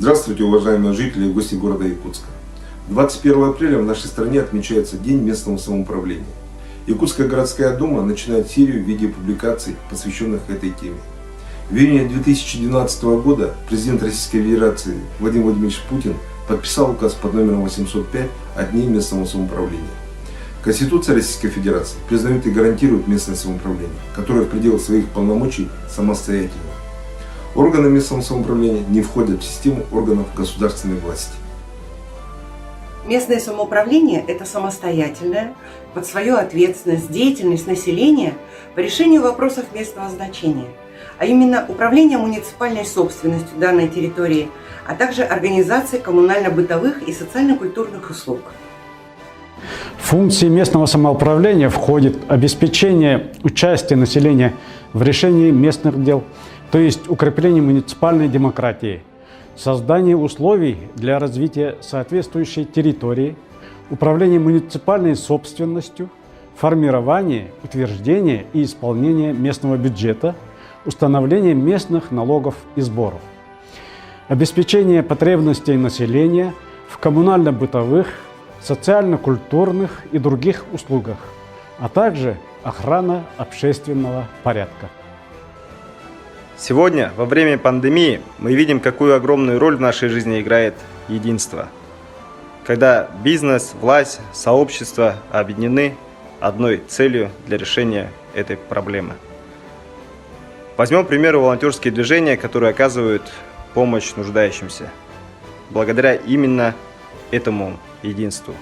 Здравствуйте, уважаемые жители и гости города Якутска. 21 апреля в нашей стране отмечается День местного самоуправления. Якутская городская дума начинает серию видеопубликаций, посвященных этой теме. В июне 2012 года президент Российской Федерации Владимир Владимирович Путин подписал указ под номером 805 о Дне местного самоуправления. Конституция Российской Федерации признает и гарантирует местное самоуправление, которое в пределах своих полномочий самостоятельно. Органы местного самоуправления не входят в систему органов государственной власти. Местное самоуправление – это самостоятельная, под свою ответственность, деятельность населения по решению вопросов местного значения, а именно управление муниципальной собственностью данной территории, а также организация коммунально-бытовых и социально-культурных услуг. В функции местного самоуправления входит обеспечение участия населения в решении местных дел, то есть укрепление муниципальной демократии, создание условий для развития соответствующей территории, управление муниципальной собственностью, формирование, утверждение и исполнение местного бюджета, установление местных налогов и сборов, обеспечение потребностей населения в коммунально-бытовых, социально-культурных и других услугах, а также охрана общественного порядка. Сегодня, во время пандемии, мы видим, какую огромную роль в нашей жизни играет единство. Когда бизнес, власть, сообщество объединены одной целью для решения этой проблемы. Возьмем, к примеру, волонтерские движения, которые оказывают помощь нуждающимся. Благодаря именно этому единству.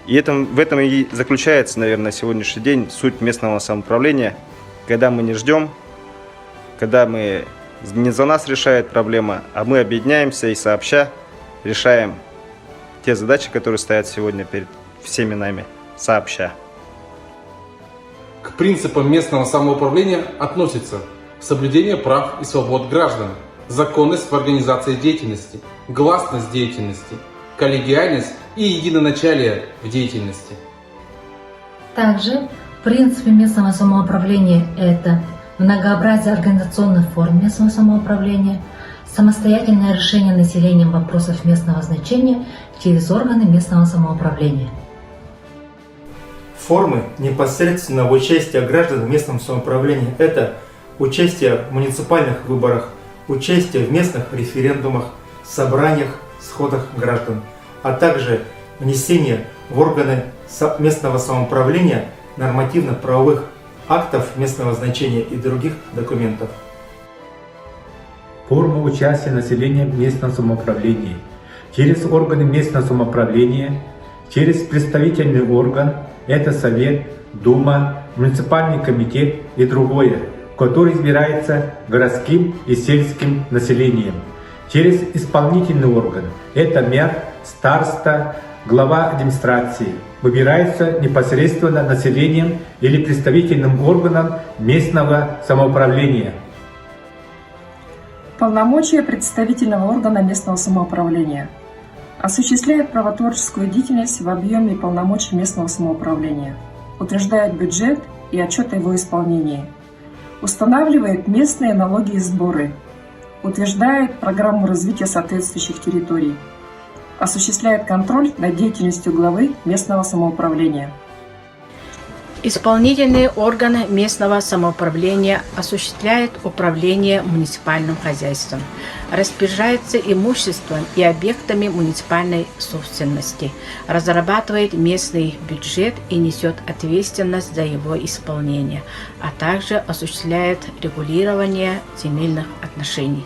И в этом и заключается, наверное, на сегодняшний день суть местного самоуправления, когда мы не ждем, когда мы не за нас решает проблема, а мы объединяемся и сообща решаем те задачи, которые стоят сегодня перед всеми нами, сообща. К принципам местного самоуправления относятся соблюдение прав и свобод граждан, законность в организации деятельности, гласность деятельности, коллегиальность и единоначалие в деятельности. Также принципы местного самоуправления – это многообразие организационных форм местного самоуправления, самостоятельное решение населением вопросов местного значения через органы местного самоуправления. Формы непосредственного участия граждан в местном самоуправлении – это участие в муниципальных выборах, участие в местных референдумах, собраниях, сходах граждан, а также внесение в органы местного самоуправления нормативно-правовых актов местного значения и других документов. Форма участия населения в местном самоуправлении через органы местного самоуправления, через представительный орган, это Совет, Дума, муниципальный комитет и другое, который избирается городским и сельским населением, через исполнительный орган, это мэр, староста, глава администрации, выбирается непосредственно населением или представительным органом местного самоуправления. Полномочия представительного органа местного самоуправления. Осуществляет правотворческую деятельность в объеме полномочий местного самоуправления. Утверждает бюджет и отчет о его исполнении. Устанавливает местные налоги и сборы. Утверждает программу развития соответствующих территорий. Осуществляет контроль над деятельностью главы местного самоуправления. Исполнительные органы местного самоуправления осуществляют управление муниципальным хозяйством, распоряжается имуществом и объектами муниципальной собственности, разрабатывает местный бюджет и несет ответственность за его исполнение, а также осуществляет регулирование земельных отношений.